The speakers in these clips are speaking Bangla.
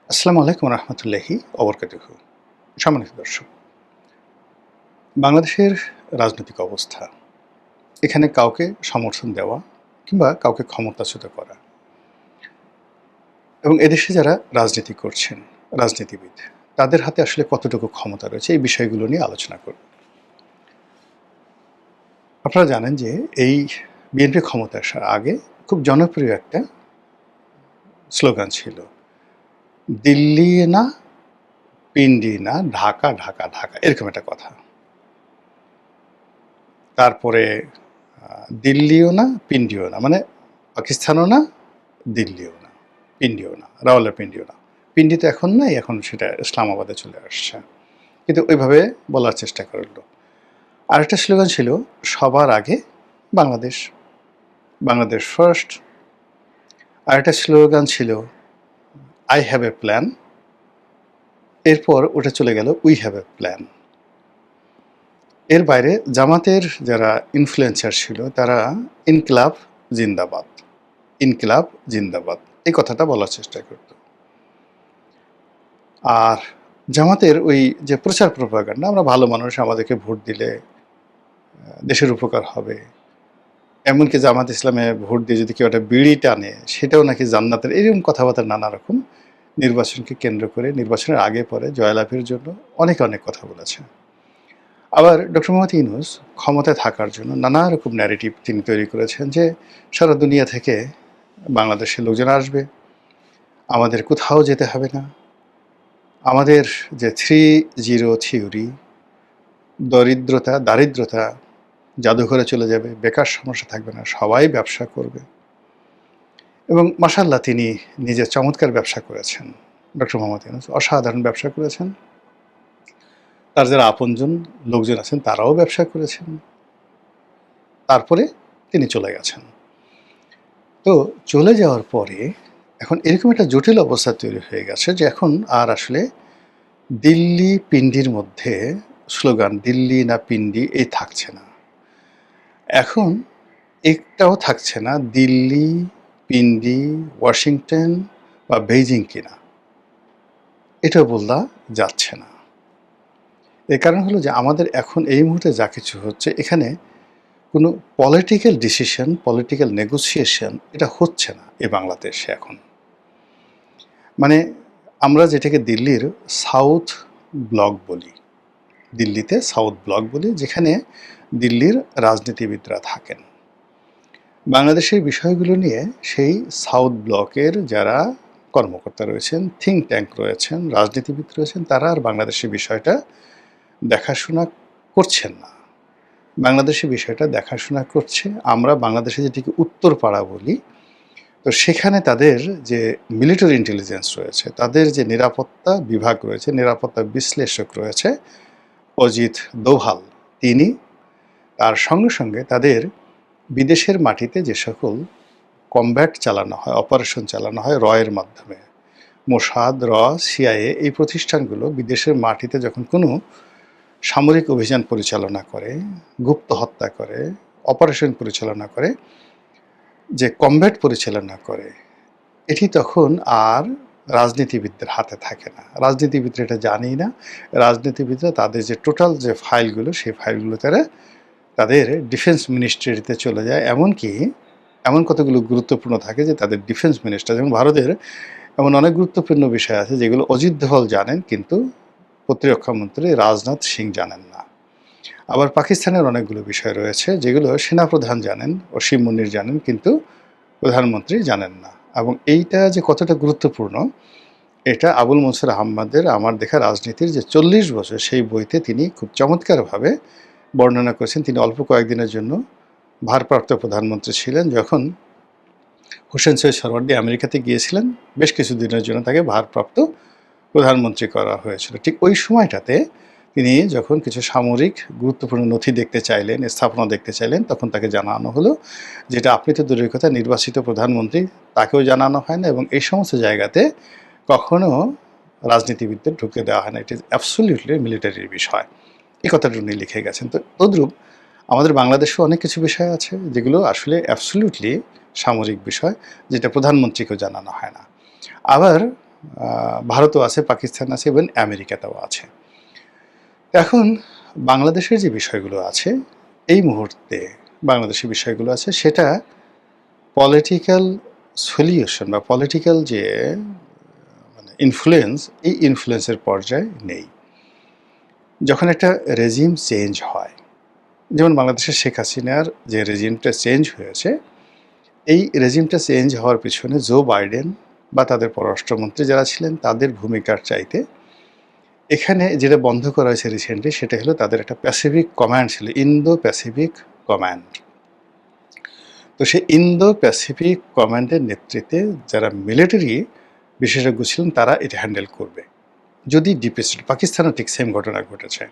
আসসালামু আলাইকুম রহমতুল্লাহি অবরকাতুহু। সম্মানিত দর্শক, বাংলাদেশের রাজনৈতিক অবস্থা, এখানে কাউকে সমর্থন দেওয়া কিংবা কাউকে ক্ষমতাচ্যুত করা এবং এদেশে যারা রাজনীতি করছেন, রাজনীতিবিদ, তাদের হাতে আসলে কতটুকু ক্ষমতা রয়েছে এই বিষয়গুলো নিয়ে আলোচনা করব। আপনারা জানেন যে এই বিএনপি ক্ষমতা আসার আগে খুব জনপ্রিয় একটা স্লোগান ছিল, দিল্লি না, পিন্ডি না, ঢাকা ঢাকা ঢাকা, এরকম একটা কথা। তারপরে দিল্লিও না, পিন্ডিও না, মানে পাকিস্তানও না, দিল্লিও না, পিন্ডিও না, রাওয়ালপিন্ডিও না। পিন্ডি তো এখন নাই, এখন সেটা ইসলামাবাদে চলে আসছে, কিন্তু ওইভাবে বলার চেষ্টা করলো। আরেকটা স্লোগান ছিল, সবার আগে বাংলাদেশ, বাংলাদেশ ফার্স্ট। আরেকটা স্লোগান ছিল, আই হ্যাভ এ প্ল্যান। এরপর ওটা চলে গেল, উই হ্যাভ এ প্ল্যান। এর বাইরে জামাতের যারা ইনফ্লুয়েন্সার ছিল তারা ইনকিলাব জিন্দাবাদ, ইনকিলাব জিন্দাবাদ এই কথাটা বলার চেষ্টা করত। আর জামাতের ওই যে প্রচার প্রপাগান্ডা, আমরা ভালো মানুষ, আমাদেরকে ভোট দিলে দেশের উপকার হবে, এমনকি জামাত ইসলামে ভোট দিয়ে যদি কেউ একটা বিড়ি টানে সেটাও নাকি জান্নাতের, এরকম কথাবার্তা নানা রকম নির্বাচনকে কেন্দ্র করে, নির্বাচনের আগে পরে জয়লাভের জন্য অনেক অনেক কথা বলেছে। আবার ডক্টর মোহাম্মদ ইউনূস ক্ষমতায় থাকার জন্য নানা রকম ন্যারেটিভ তিনি তৈরি করেছেন যে সারা দুনিয়া থেকে বাংলাদেশের লোকজন আসবে, আমাদের কোথাও যেতে হবে না, আমাদের যে 3-0 থিওরি, দারিদ্রতা জাদুঘরে চলে যাবে, বেকার সমস্যা থাকবে না, সবাই ব্যবসা করবে। এবং মাশাআল্লাহ তিনি নিজে চমৎকার ব্যবসা করেছেন। ডক্টর মোহাম্মদ ইউনূস অসাধারণ ব্যবসা করেছেন, তার যারা আপনজন লোকজন আছেন তারাও ব্যবসা করেছেন। তারপরে তিনি চলে গেছেন। তো চলে যাওয়ার পরে এখন এরকম একটা জটিল অবস্থা তৈরি হয়ে গেছে যে এখন আর আসলে দিল্লি পিন্ডির মধ্যে স্লোগান দিল্লি না পিন্ডি এই থাকছে না। এখন একটাও থাকছে না দিল্লি, পিন্ডি, ওয়াশিংটন বা বেইজিং কিনা, এটা বলা যাচ্ছে না। এর কারণ হলো যে আমাদের এখন এই মুহূর্তে যা কিছু হচ্ছে, এখানে কোনো পলিটিক্যাল ডিসিশন, পলিটিক্যাল নেগোসিয়েশন এটা হচ্ছে না এই বাংলাদেশে এখন। মানে আমরা যেটাকে দিল্লির সাউথ ব্লক বলি, দিল্লিতে সাউথ ব্লক বলি, যেখানে দিল্লির রাজনীতিবিদরা থাকেন। বাংলাদেশের বিষয়গুলো নিয়ে সেই সাউথ ব্লকের যারা কর্মকর্তা রয়েছেন, থিঙ্ক ট্যাঙ্ক রয়েছেন, রাজনীতিবিদ রয়েছেন, তারা আর বাংলাদেশের বিষয়টা দেখাশোনা করছেন না। বাংলাদেশের বিষয়টা দেখাশোনা করছে, আমরা বাংলাদেশে যেটিকে উত্তরপাড়া বলি, তো সেখানে তাদের যে মিলিটারি ইন্টেলিজেন্স রয়েছে, তাদের যে নিরাপত্তা বিভাগ রয়েছে, নিরাপত্তা বিশ্লেষক রয়েছে অজিত দোভাল, তিনি তার সঙ্গে সঙ্গে তাদের বিদেশের মাটিতে যে সকল কমব্যাট চালানো হয়, অপারেশন চালানো হয় রয়ের মাধ্যমে, মোসাদ, সিআইএ, এই প্রতিষ্ঠানগুলো বিদেশের মাটিতে যখন কোনো সামরিক অভিযান পরিচালনা করে, গুপ্ত হত্যা করে, অপারেশন পরিচালনা করে, যে কমব্যাট পরিচালনা করে, এটি তখন আর রাজনীতিবিদদের হাতে থাকে না। রাজনীতিবিদরা এটা জানেই না। রাজনীতিবিদরা তাদের যে টোটাল যে ফাইলগুলো, সেই ফাইলগুলো তারা তাদের ডিফেন্স মিনিস্ট্রিতে চলে যায়। এমনকি এমন কতগুলো গুরুত্বপূর্ণ থাকে যে তাদের ডিফেন্স মিনিস্টার, যেমন ভারতের এমন অনেক গুরুত্বপূর্ণ বিষয় আছে যেগুলো অজিত দোভাল জানেন, কিন্তু প্রতিরক্ষামন্ত্রী রাজনাথ সিং জানেন না। আবার পাকিস্তানের অনেকগুলো বিষয় রয়েছে যেগুলো সেনাপ্রধান জানেন, অসীম মুনির জানেন, কিন্তু প্রধানমন্ত্রী জানেন না। এবং এইটা যে কতটা গুরুত্বপূর্ণ, এটা আবুল মনসুর আহমদের আমার দেখা রাজনীতির যে 40 বছর, সেই বইতে তিনি খুব চমৎকারভাবে বর্ণনা করেছেন। তিনি অল্প কয়েকদিনের জন্য ভারপ্রাপ্ত প্রধানমন্ত্রী ছিলেন, যখন হোসেন সৈয়দ সোহরাওয়ার্দী আমেরিকাতে গিয়েছিলেন, বেশ কিছুদিনের জন্য তাকে ভারপ্রাপ্ত প্রধানমন্ত্রী করা হয়েছিল। ঠিক ওই সময়টাতে তিনি যখন কিছু সামরিক গুরুত্বপূর্ণ নথি দেখতে চাইলেন, স্থাপনা দেখতে চাইলেন, তখন তাকে জানানো হলো যেটা আপনি তো দূরের কথা নির্বাচিত প্রধানমন্ত্রী, তাকেও জানানো হয় না, এবং এই সমস্ত জায়গাতে কখনো রাজনীতিবিদদের ঢুকে দেওয়া হয় না, ইট ইজ অ্যাবসলিউটলি মিলিটারির বিষয়। এই কথাটা উনি লিখে গেছেন। তো তদ্রূপ আমাদের বাংলাদেশেও অনেক কিছু বিষয় আছে যেগুলো আসলে অ্যাবসলিউটলি সামরিক বিষয়, যেটা প্রধানমন্ত্রীকেও জানানো হয় না। আবার ভারতও আছে, পাকিস্তান আছে এবং আমেরিকাতেও আছে। এখন বাংলাদেশের যে বিষয়গুলো আছে এই মুহূর্তে, বাংলাদেশের বিষয়গুলো আছে সেটা পলিটিক্যাল সলিউশন বা পলিটিক্যাল যে মানে ইনফ্লুয়েন্স, এই ইনফ্লুয়েন্সের পর্যায়ে নেই। যখন একটা রেজিম চেঞ্জ হয়, যেমন বাংলাদেশের শেখ হাসিনার যে রেজিমটা চেঞ্জ হয়েছে, এই রেজিমটা চেঞ্জ হওয়ার পিছনে জো বাইডেন বা তাদের পররাষ্ট্রমন্ত্রী যারা ছিলেন তাদের ভূমিকার চাইতে এখানে যেটা বন্ধ করা হয়েছে রিসেন্টলি, সেটা হলো তাদের একটা প্যাসিফিক কমান্ড ছিল, ইন্দো প্যাসিফিক কমান্ড। তো সেই ইন্দো প্যাসিফিক কমান্ডের নেতৃত্বে যারা মিলিটারি বিশেষজ্ঞ ছিলেন তারা এটা হ্যান্ডেল করবে। যদি ডিপ স্টেট, পাকিস্তানও ঠিক সেম ঘটনা ঘটেছে,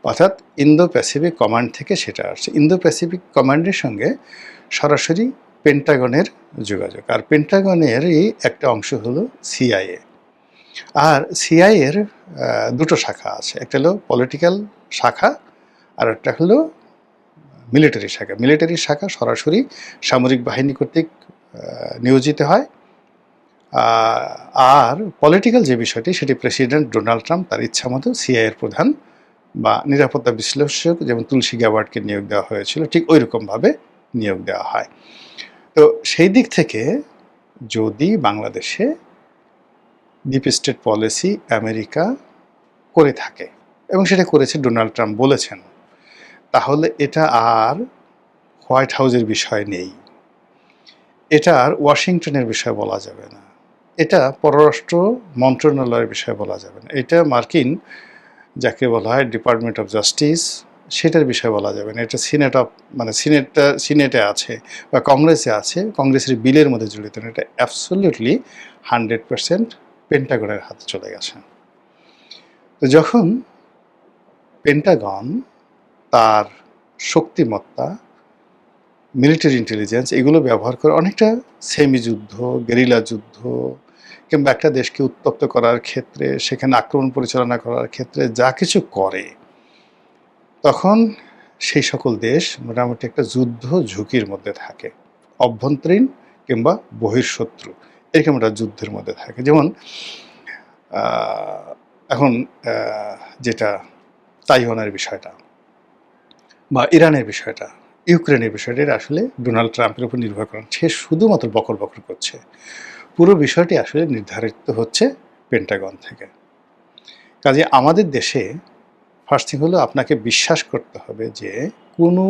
অর্থাৎ ইন্দো প্যাসিফিক কমান্ড থেকে সেটা আসছে। ইন্দো প্যাসিফিক কমান্ডের সঙ্গে সরাসরি পেন্টাগনের যোগাযোগ, আর পেন্টাগনেরই একটা অংশ হলো সিআইএ। আর সিআইএর দুটো শাখা আছে, একটা হলো পলিটিক্যাল শাখা আর একটা হলো মিলিটারি শাখা। মিলিটারি শাখা সরাসরি সামরিক বাহিনী কর্তৃক নিয়োজিত হয়, আর পলিটিক্যাল যে বিষয়টি সেটি প্রেসিডেন্ট ডোনাল্ড ট্রাম্প তার ইচ্ছা মতো সিআইএর প্রধান বা নিরাপত্তা বিশ্লেষক যেমন তুলসী গ্যাবার্ডকে নিয়োগ দেওয়া হয়েছিল ঠিক ওই রকমভাবে নিয়োগ দেওয়া হয়। তো সেই দিক থেকে যদি বাংলাদেশে ডিপ স্টেট পলিসি আমেরিকা করে থাকে এবং সেটা করেছে, ডোনাল্ড ট্রাম্প বলেছেন, তাহলে এটা আর হোয়াইট হাউসের বিষয় নেই, এটা আর ওয়াশিংটনের বিষয় বলা যাবে না, এটা পররাষ্ট্র মন্ত্রণালয়ের বিষয় বলা যাবে না, এটা মার্কিন যাকে বলা হয় ডিপার্টমেন্ট অফ জাস্টিস সেটার বিষয় বলা যাবে না, এটা সিনেটে আছে বা কংগ্রেসে আছে, কংগ্রেসের বিলের মধ্যে জড়িত না, এটা অ্যাবসলিউটলি 100% পেন্টাগনের হাতে চলে গেছে। তো যখন পেন্টাগন তার শক্তিমত্তা, মিলিটারি ইন্টেলিজেন্স এগুলো ব্যবহার করে অনেকটা সেমি যুদ্ধ, গেরিলা যুদ্ধ কিংবা একটা দেশকে উত্তপ্ত করার ক্ষেত্রে, সেখানে আক্রমণ পরিচালনা করার ক্ষেত্রে যা কিছু করে, তখন সেই সকল দেশ মোটামুটি একটা যুদ্ধ ঝুঁকির মধ্যে থাকে, অভ্যন্তরীণ কিংবা বহির্শত্রু এরকম একটা যুদ্ধের মধ্যে থাকে। যেমন এখন যেটা তাইওয়ানের বিষয়টা বা ইরানের বিষয়টা, ইউক্রেনের বিষয়টা, এটা আসলে ডোনাল্ড ট্রাম্পের উপর নির্ভর করে, সে শুধুমাত্র বকর বকর করছে। পুরো বিষয়টি আসলে নির্ধারিত হচ্ছে পেন্টাগন থেকে। কাজে আমাদের দেশে ফার্স্ট থিং হলো আপনাকে বিশ্বাস করতে হবে যে কোনো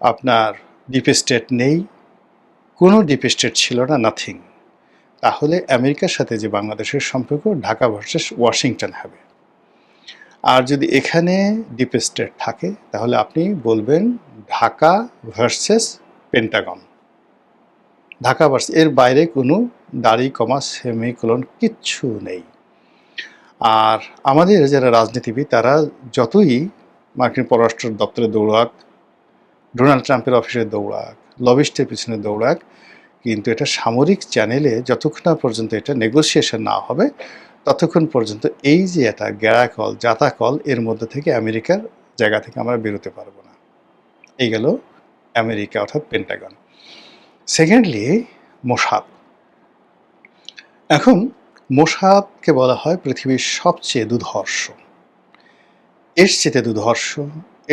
আপনার ডিপ স্টেট নেই, কোনো ডিপ স্টেট ছিল না, নাথিং। তাহলে আমেরিকার সাথে যে বাংলাদেশের সম্পর্ক ঢাকা ভার্সেস ওয়াশিংটন হবে। আর যদি এখানে ডিপ স্টেট থাকে তাহলে আপনি বলবেন Dhaka versus Pentagon, Dhaka versus, এর বাইরে কোনো দাড়ি কমা সেমিকোলন কিচ্ছু নেই। আর আমাদের যারা রাজনীতিবিদ তারা যতই মার্কিন পররাষ্ট্র দপ্তরে দৌড়াক, ডোনাল্ড ট্রাম্পের অফিসে দৌড়াক, লবিস্টের পিছনে দৌড়াক, কিন্তু এটা সামরিক চ্যানেলে যতক্ষণ না পর্যন্ত এটা নেগোসিয়েশন না হবে ততক্ষণ পর্যন্ত এই যে একটা গ্যারাকল জাতাকল এর মধ্যে থেকে আমেরিকার জায়গা থেকে আমরা বেরোতে পারবো না। এই গেল আমেরিকা অর্থাৎ পেন্টাগন। Secondly Mossad. এখন মোসাদকে বলা হয় পৃথিবীর সবচেয়ে দুর্ধর্ষ, এর চেয়ে দুর্ধর্ষ,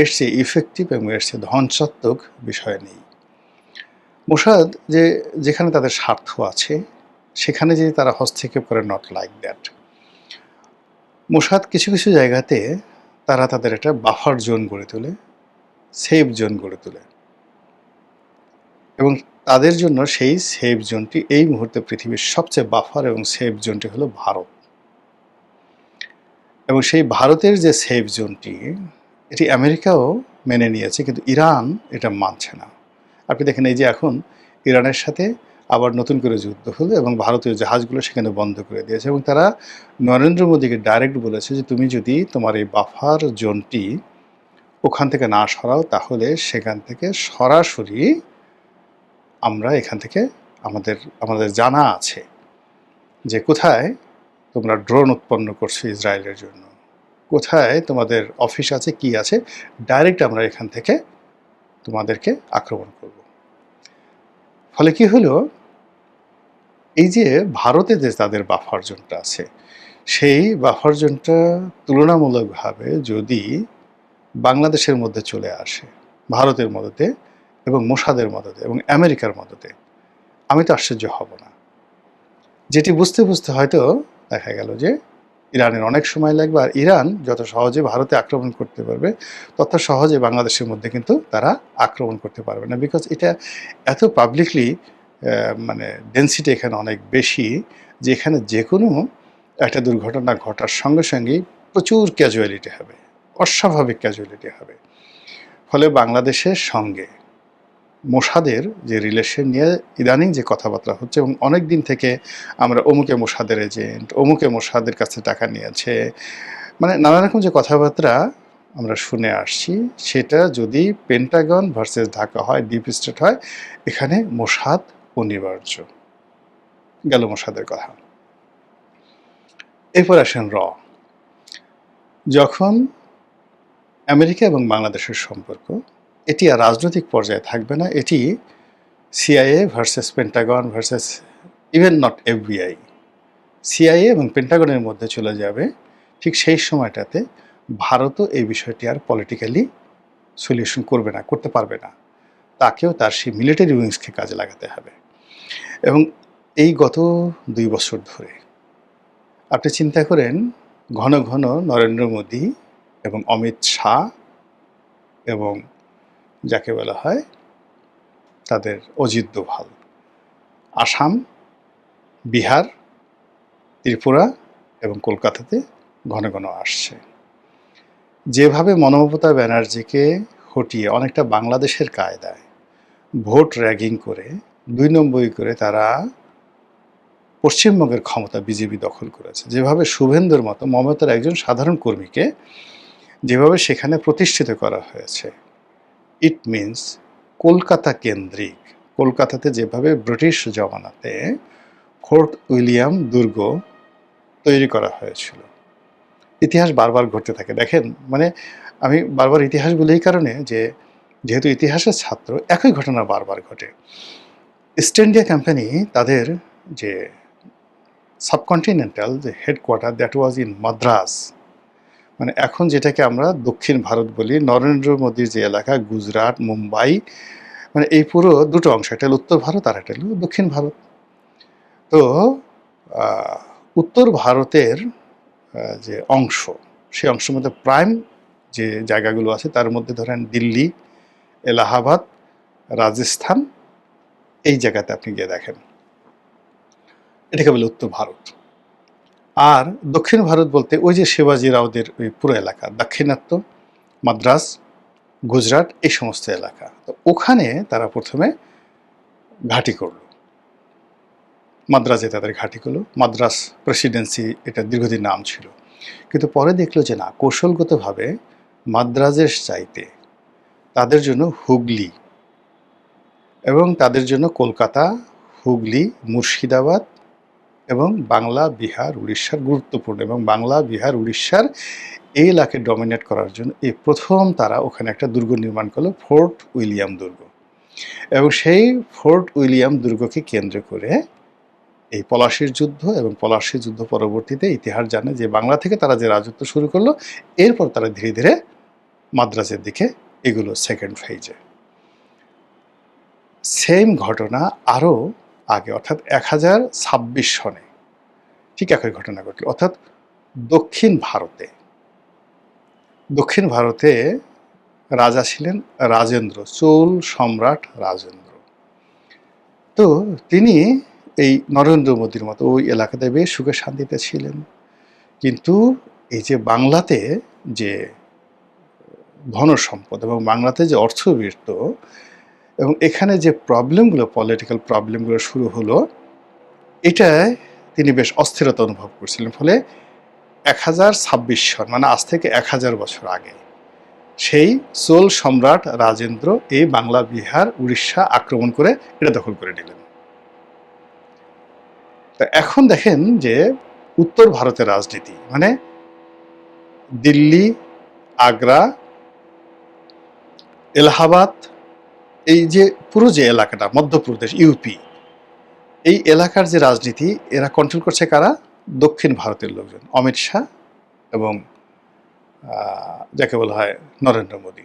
এর চেয়ে ইফেক্টিভ এবং এর চেয়ে ধ্বংসাত্মক বিষয় নেই। মোসাদ যেখানে তাদের স্বার্থ আছে সেখানে যদি তারা হস্তক্ষেপ করে, নট লাইক দ্যাট। মোসাদ কিছু কিছু জায়গাতে তারা তাদের একটা বাফার জোন গড়ে তোলে, সেফ জোন গড়ে তোলে, এবং তাদের জন্য সেই সেফ জোনটি এই মুহূর্তে পৃথিবীর সবচেয়ে বাফার এবং সেফ জোনটি হলো ভারত। এবং সেই ভারতের যে সেফ জোনটি এটি আমেরিকাও মেনে নিয়েছে, কিন্তু ইরান এটা মানছে না। আপনি দেখেন এই যে এখন ইরানের সাথে আবার নতুন করে যুদ্ধ হলো এবং ভারতীয় জাহাজগুলো সেখানে বন্ধ করে দিয়েছে, এবং তারা নরেন্দ্র মোদীকে ডাইরেক্ট বলেছে যে তুমি যদি তোমার এই বাফার জোনটি ওখান থেকে না সরাও তাহলে সেখান থেকে সরাসরি আমরা এখান থেকে আমাদের জানা আছে যে কোথায় তোমরা ড্রোন উৎপন্ন করছো ইসরায়েলের জন্য, কোথায় তোমাদের অফিস আছে, কি আছে, ডাইরেক্ট আমরা এখান থেকে তোমাদেরকে আক্রমণ করব। ফলে কি হলো, এই যে ভারতে যে তাদের বাফার জোনটা আছে, সেই বাফার জোনটা তুলনামূলকভাবে যদি বাংলাদেশের মধ্যে চলে আসে, ভারতের মদতে এবং মোসাদের মদতে এবং আমেরিকার মদতে, আমি তো আশ্চর্য হব না। যেটি বুঝতে বুঝতে হয়তো দেখা গেল যে ইরানের অনেক সময় লাগবে, আর ইরান যত সহজে ভারতে আক্রমণ করতে পারবে তত সহজে বাংলাদেশের মধ্যে কিন্তু তারা আক্রমণ করতে পারবে না, বিকজ এটা এত পাবলিকলি মানে ডেন্সিটি এখানে অনেক বেশি, যে এখানে যে কোনো একটা দুর্ঘটনা ঘটার সঙ্গে সঙ্গেই প্রচুর ক্যাজুয়ালিটি হবে, অস্বাভাবিক ক্যাজুয়ালিটি হবে। ফলে বাংলাদেশের সঙ্গে মোসাদের যে রিলেশন নিয়ে ইদানিং যে কথাবার্তা হচ্ছে, এবং অনেক দিন থেকে আমরা অমুকে মোসাদের এজেন্ট, অমুকে মোসাদের কাছে টাকা নিয়েছে, মানে নানা রকম যে কথাবার্তা আমরা শুনে আসছি, সেটা যদি পেন্টাগন ভার্সেস ঢাকা হয়, ডিপ স্টেট হয়, এখানে মোসাদ অনিবার্য। গেল মোসাদের কথা। এরপর আসেন যখন আমেরিকা এবং বাংলাদেশের সম্পর্ক, এটি আর রাজনৈতিক পর্যায়ে থাকবে না, এটি CIA versus Pentagon versus even not FBI, CIA এবং পেন্টাগনের মধ্যে চলে যাবে। ঠিক সেই সময়টাতে ভারতও এই বিষয়টি আর পলিটিক্যালি সলিউশন করবে না, করতে পারবে না, তাকেও তার সেই মিলিটারি উইংসকে কাজে লাগাতে হবে। এবং এই গত 2 বছর ধরে আপনি চিন্তা করেন, ঘন ঘন নরেন্দ্র মোদী এবং অমিত শাহ এবং যাকে বলা হয় তাদের অজিত দোভাল, আসাম, বিহার, ত্রিপুরা এবং কলকাতাতে ঘন ঘন আসছে। যেভাবে মমতা ব্যানার্জিকে হটিয়ে অনেকটা বাংলাদেশের কায়দায় ভোট র্যাগিং করে 2 নম্বরই করে তারা পশ্চিমবঙ্গের ক্ষমতা বিজেপি দখল করেছে, যেভাবে শুভেন্দুর মতো মমতার একজন সাধারণ কর্মীকে যেভাবে সেখানে প্রতিষ্ঠিত করা হয়েছে, ইট মিনস কলকাতা কেন্দ্রিক, কলকাতাতে যেভাবে ব্রিটিশ জমানাতে ফোর্ট উইলিয়াম দুর্গ তৈরি করা হয়েছিল, ইতিহাস বারবার ঘটতে থাকে। দেখেন, মানে আমি বারবার ইতিহাস বলি এই কারণে যে যেহেতু ইতিহাসের ছাত্র, একই ঘটনা বারবার ঘটে। ইস্ট ইন্ডিয়া কোম্পানি তাদের যে সাবকন্টিনেন্টাল যে headquarter, that was in Madras, মানে এখন যেটাকে আমরা দক্ষিণ ভারত বলি, নরেন্দ্র মোদীর যে এলাকা গুজরাট, মুম্বাই, মানে এই পুরো দুটো অংশ, একটা হলো উত্তর ভারত আর একটা হলো দক্ষিণ ভারত। তো উত্তর ভারতের যে অংশ, সেই অংশের মধ্যে প্রাইম যে জায়গাগুলো আছে তার মধ্যে ধরেন দিল্লি, এলাহাবাদ, রাজস্থান, এই জায়গাতে আপনি গিয়ে দেখেন, এটাকে বলে উত্তর ভারত। আর দক্ষিণ ভারত বলতে ওই যে শিবাজি রাওদের ওই পুরো এলাকা, দাক্ষিণাত্য, মাদ্রাস, গুজরাট, এই সমস্ত এলাকা। তো ওখানে তারা প্রথমে ঘাঁটি করল, মাদ্রাজে তাদের ঘাঁটি করলো, মাদ্রাস প্রেসিডেন্সি এটা দীর্ঘদিন নাম ছিল। কিন্তু পরে দেখলো যে না, কৌশলগতভাবে মাদ্রাজের চাইতে তাদের জন্য হুগলি এবং তাদের জন্য কলকাতা, হুগলি, মুর্শিদাবাদ এবং বাংলা, বিহার, উড়িষ্যার গুরুত্বপূর্ণ, এবং বাংলা, বিহার, উড়িষ্যার এই এলাকে ডমিনেট করার জন্য এই প্রথম তারা ওখানে একটা দুর্গ নির্মাণ করলো, ফোর্ট উইলিয়াম দুর্গ। এবং সেই ফোর্ট উইলিয়াম দুর্গকে কেন্দ্র করে এই পলাশীর যুদ্ধ, এবং পলাশীর যুদ্ধ পরবর্তীতে ইতিহাস জানে যে বাংলা থেকে তারা যে রাজত্ব শুরু করলো, এরপর তারা ধীরে ধীরে মাদ্রাজের দিকে এগুলো সেকেন্ড ফেজে। সেম ঘটনা আরও আগে, অর্থাৎ 1026 সনে ঠিক একই ঘটনা ঘটল। অর্থাৎ দক্ষিণ ভারতে রাজা ছিলেন রাজেন্দ্র, চোল সম্রাট রাজেন্দ্র। তো তিনি এই নরেন্দ্র মোদীর মতো ওই এলাকাতে বেশ সুখে শান্তিতে ছিলেন। কিন্তু এই যে বাংলাতে যে ধন সম্পদ এবং বাংলাতে যে অর্থবৃত্ত, এবং এখানে যে প্রবলেমগুলো, পলিটিক্যাল প্রবলেমগুলো শুরু হলো, এটায় তিনি বেশ অস্থিরতা অনুভব করছিলেন। ফলে 1026 সন, মানে আজ থেকে 1000 বছর আগে, সেই চোল সম্রাট রাজেন্দ্র এই বাংলা, বিহার, উড়িষ্যা আক্রমণ করে এটা দখল করে নিলেন। তা এখন দেখেন যে উত্তর ভারতের রাজনীতি, মানে দিল্লি, আগ্রা, এলাহাবাদ, এই যে পুরো যে এলাকাটা, মধ্যপ্রদেশ, ইউপি, এই এলাকার যে রাজনীতি এরা কন্ট্রোল করছে কারা? দক্ষিণ ভারতের লোকজন, অমিত শাহ এবং যাকে বলা হয় নরেন্দ্র মোদী।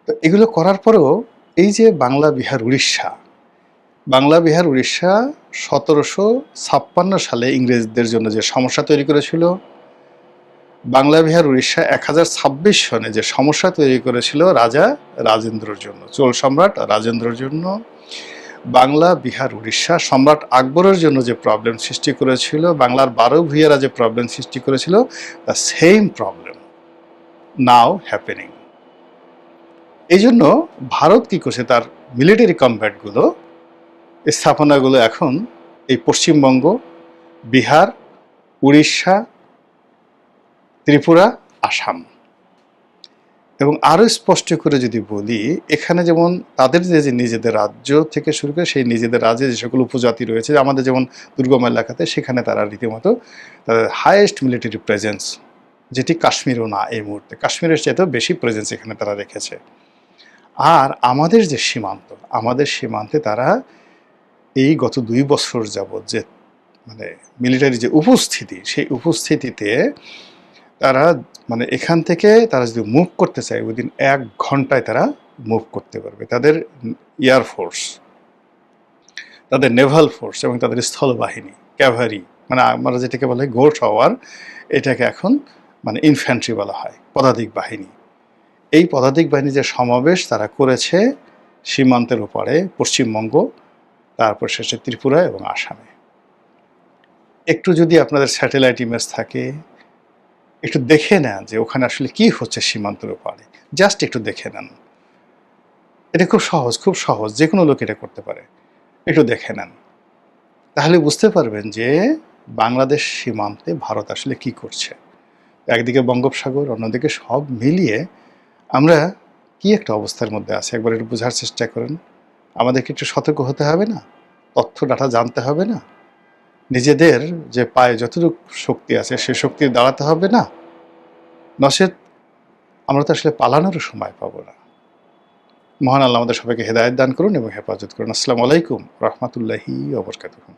তো এগুলো করার পরেও এই যে বাংলা, বিহার, উড়িষ্যা, 1756 সালে ইংরেজদের জন্য যে সমস্যা তৈরি করেছিল, বাংলা, বিহার, উড়িষ্যা 1026 সনে যে সমস্যা তৈরি করেছিল রাজা রাজেন্দ্রর জন্য, চোল সম্রাট রাজেন্দ্রর জন্য, বাংলা, বিহার, উড়িষ্যা সম্রাট আকবরের জন্য যে প্রবলেম সৃষ্টি করেছিল, বাংলার 12 ভূঁইয়ারা যে প্রবলেম সৃষ্টি করেছিল, the same problem now happening. এই জন্য ভারত কী করছে, তার মিলিটারি কমব্যাটগুলো, স্থাপনাগুলো এখন এই পশ্চিমবঙ্গ, বিহার, উড়িষ্যা, ত্রিপুরা, আসাম। এবং আরও স্পষ্ট করে যদি বলি, এখানে যেমন তাদের যে নিজেদের রাজ্য থেকে শুরু করে সেই নিজেদের রাজ্যে যে সকল উপজাতি রয়েছে, আমাদের যেমন দুর্গম এলাকাতে, সেখানে তারা রীতিমতো তাদের হাইয়েস্ট মিলিটারি প্রেজেন্স, যেটি কাশ্মীরও না এই মুহূর্তে, কাশ্মীরের চাইতেও বেশি প্রেজেন্স এখানে তারা রেখেছে। আর আমাদের যে সীমান্ত, আমাদের সীমান্তে তারা এই গত 2 বছর যাবৎ যে মানে মিলিটারি যে উপস্থিতি, সেই উপস্থিতিতে তারা মানে এখান থেকে তারা যদি মুভ করতে চায়, উইদিন 1 ঘন্টায় তারা মুভ করতে পারবে। তাদের এয়ারফোর্স, তাদের নেভাল ফোর্স এবং তাদের স্থলবাহিনী, ক্যাভারি, মানে আমরা যেটাকে বলে ঘোষ হওয়ার, এটাকে এখন মানে ইনফ্যান্ট্রি বলা হয়, পদাতিক বাহিনী। এই পদাতিক বাহিনী যে সমাবেশ তারা করেছে সীমান্তের ওপারে পশ্চিমবঙ্গ, তারপর শেষে ত্রিপুরা এবং আসামে। একটু যদি আপনাদের স্যাটেলাইট ইমেজ থাকে, একটু দেখে নেন যে ওখানে আসলে কি হচ্ছে সীমান্তের ওপারে, জাস্ট একটু দেখে নেন। এটা খুব সহজ, যে কোনো লোক এটা করতে পারে। একটু দেখে নেন, তাহলে বুঝতে পারবেন যে বাংলাদেশ সীমান্তে ভারত আসলে কি করছে। একদিকে বঙ্গোপসাগর, অন্যদিকে সব মিলিয়ে আমরা কি একটা অবস্থার মধ্যে আছি, একবার একটু বোঝার চেষ্টা করেন। আমাদেরকে একটু সতর্ক হতে হবে না? তথ্য ডাটা জানতে হবে না? নিজেদের যে পায়ে যতটুকু শক্তি আছে সে শক্তি দাঁড়াতে হবে না? নচেত আমরা তো আসলে পালানোরও সময় পাবো না। মহান আল্লাহ আমাদের সবাইকে হেদায়েত দান করুন এবং হেফাজত করুন। আসসালামু আলাইকুম রহমতুল্লাহি ওয়া বারাকাতুহু।